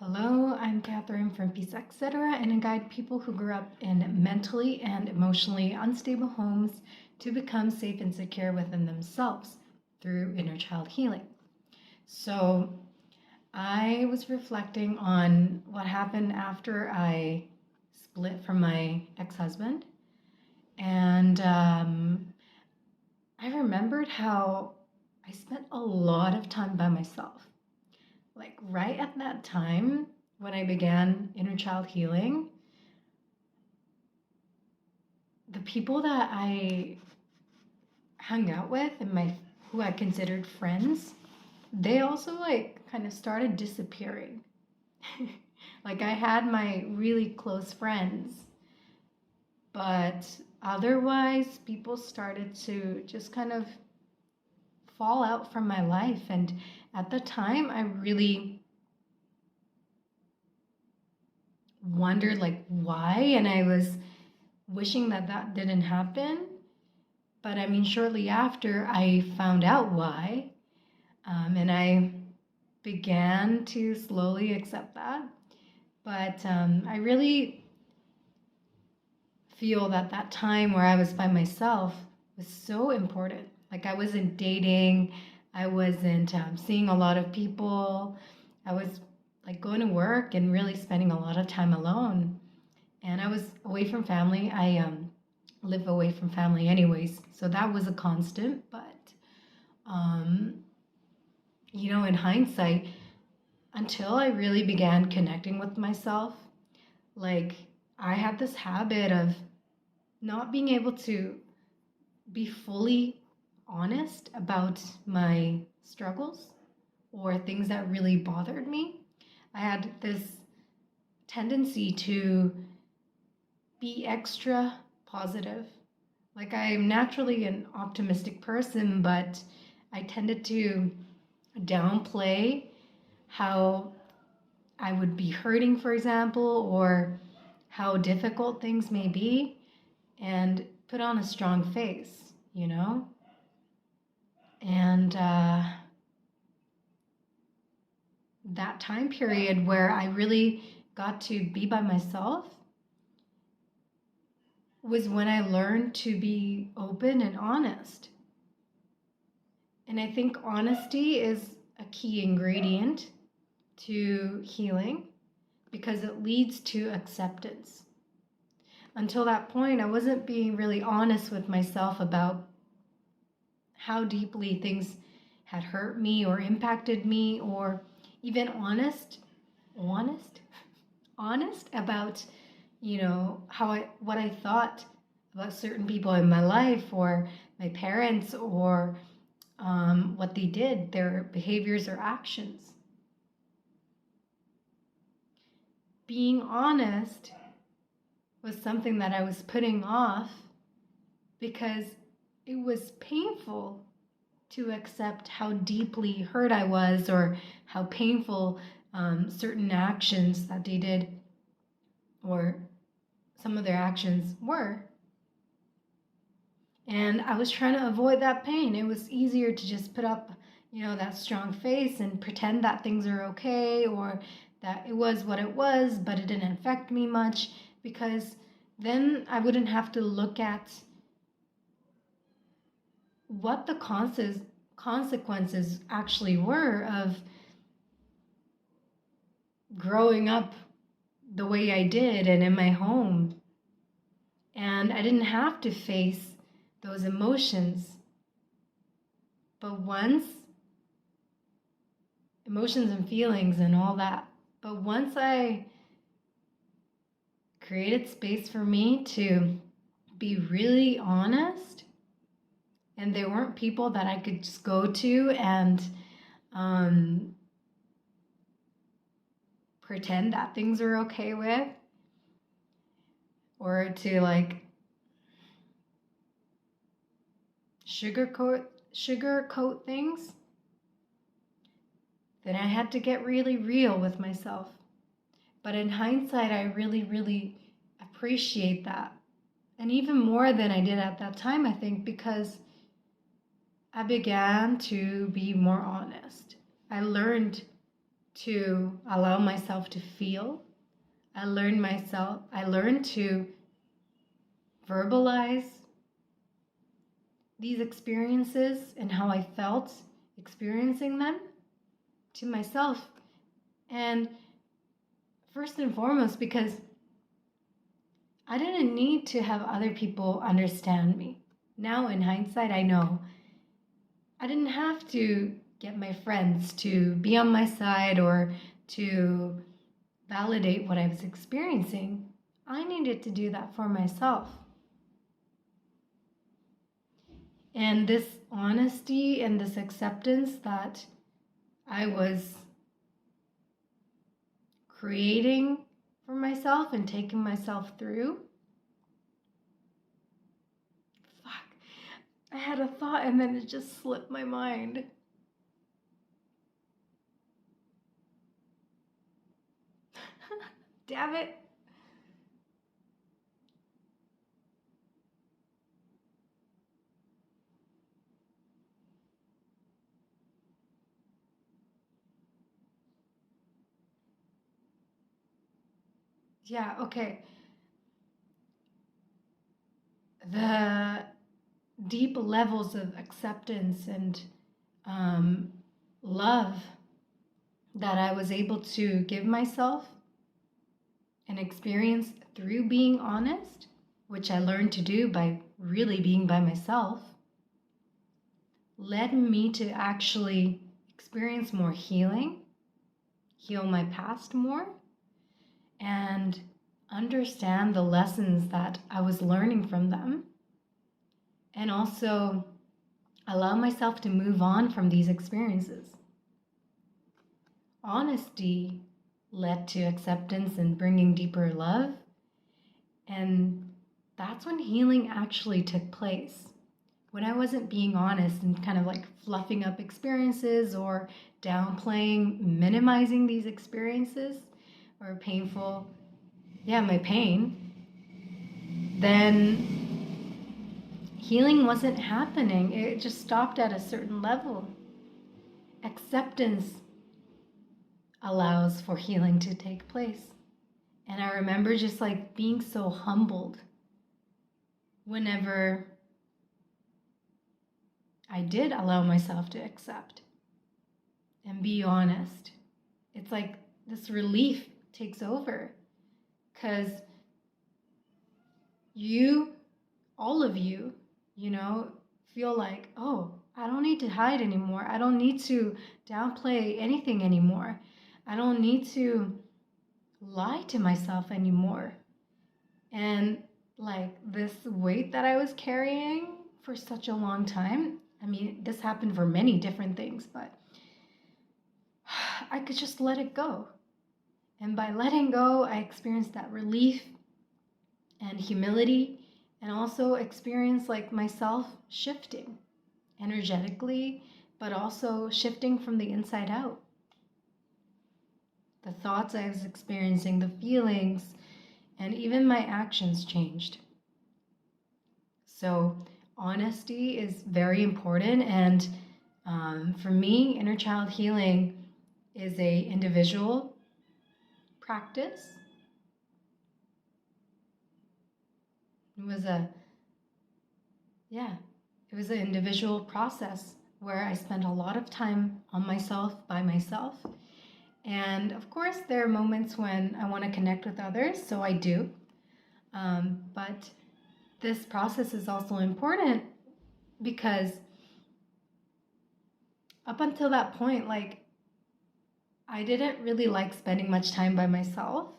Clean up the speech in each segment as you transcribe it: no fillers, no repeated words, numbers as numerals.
Hello, I'm Catherine from Peace Etc. and I guide people who grew up in mentally and emotionally unstable homes to become safe and secure within themselves through inner child healing. So, I was reflecting on what happened after I split from my ex-husband, and I remembered how I spent a lot of time by myself. Like right at that time when I began inner child healing, the people that I hung out with and who I considered friends, they also kind of started disappearing. Like I had my really close friends, but otherwise people started to just kind of fall out from my life. And at the time I really wondered why, and I was wishing that didn't happen. But I mean, shortly after I found out why, and I began to slowly accept that. But I really feel that time where I was by myself was so important. Like I wasn't dating, I wasn't seeing a lot of people. I was like going to work and really spending a lot of time alone. And I was away from family. I live away from family anyways, so that was a constant. But um, in hindsight, until I really began connecting with myself, like I had this habit of not being able to be fully honest about my struggles or things that really bothered me. I had this tendency to be extra positive. Like I'm naturally an optimistic person, but I tended to downplay how I would be hurting, for example, or how difficult things may be, and put on a strong face, And that time period where I really got to be by myself was when I learned to be open and honest. And I think honesty is a key ingredient to healing because it leads to acceptance. Until that point, I wasn't being really honest with myself about how deeply things had hurt me or impacted me, or even honest about, what I thought about certain people in my life or my parents or what they did, their behaviors or actions. Being honest was something that I was putting off because it was painful to accept how deeply hurt I was or how painful certain actions that they did or some of their actions were. And I was trying to avoid that pain. It was easier to just put up, that strong face and pretend that things are okay or that it was what it was, but it didn't affect me much, because then I wouldn't have to look at what the consequences actually were of growing up the way I did and in my home. And I didn't have to face those emotions. But emotions and feelings and all that. But once I created space for me to be really honest, and there weren't people that I could just go to and pretend that things are okay with, or to sugarcoat things, then I had to get really real with myself. But in hindsight, I really, really appreciate that. And even more than I did at that time, I think, because I began to be more honest. I learned to allow myself to feel. I learned to verbalize these experiences and how I felt experiencing them to myself. And first and foremost, because I didn't need to have other people understand me. Now, in hindsight, I know I didn't have to get my friends to be on my side or to validate what I was experiencing. I needed to do that for myself. And this honesty and this acceptance that I was creating for myself and taking myself through. Fuck. I had a thought and then it just slipped my mind. Damn it. Yeah, okay. The deep levels of acceptance and love that I was able to give myself and experience through being honest, which I learned to do by really being by myself, led me to actually experience more healing, heal my past more, and understand the lessons that I was learning from them, and also allow myself to move on from these experiences. Honesty led to acceptance and bringing deeper love, and that's when healing actually took place. When I wasn't being honest and kind of like fluffing up experiences or downplaying, minimizing these experiences or painful, my pain, then healing wasn't happening. It just stopped at a certain level. Acceptance allows for healing to take place. And I remember just like being so humbled whenever I did allow myself to accept and be honest. It's like this relief takes over because all of you, feel like, oh, I don't need to hide anymore. I don't need to downplay anything anymore. I don't need to lie to myself anymore. And like this weight that I was carrying for such a long time, I mean, this happened for many different things, but I could just let it go. And by letting go, I experienced that relief and humility, and also experience like myself shifting energetically, but also shifting from the inside out. The thoughts I was experiencing, the feelings, and even my actions changed. So honesty is very important, and for me, inner child healing is a individual practice. It was an individual process where I spent a lot of time on myself, by myself. And of course, there are moments when I want to connect with others, so I do. But this process is also important because up until that point, like, I didn't really like spending much time by myself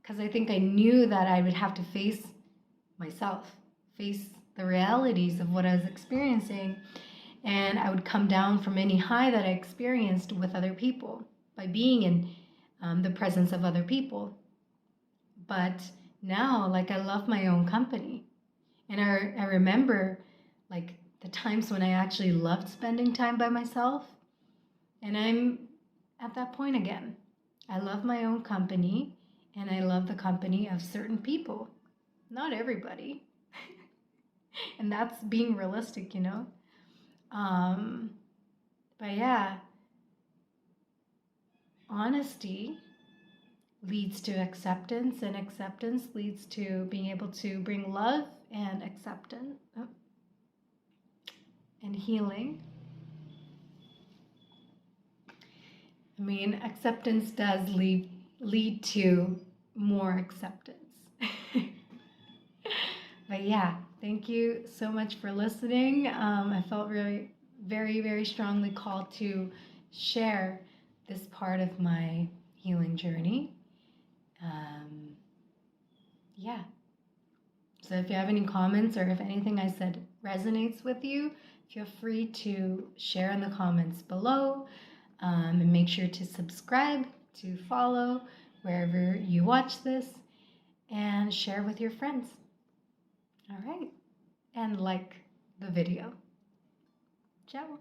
because I think I knew that I would have to face myself, face the realities of what I was experiencing, and I would come down from any high that I experienced with other people by being in the presence of other people. But now, like, I love my own company, and I remember like the times when I actually loved spending time by myself, and I'm at that point again. I love my own company, and I love the company of certain people. Not everybody. And that's being realistic, But yeah, honesty leads to acceptance, and acceptance leads to being able to bring love and acceptance and healing. I mean, acceptance does lead to more acceptance. But yeah, thank you so much for listening. I felt really, very, very strongly called to share this part of my healing journey. Yeah. So if you have any comments or if anything I said resonates with you, feel free to share in the comments below. And make sure to subscribe, to follow wherever you watch this, and share with your friends. All right. And like the video. Ciao.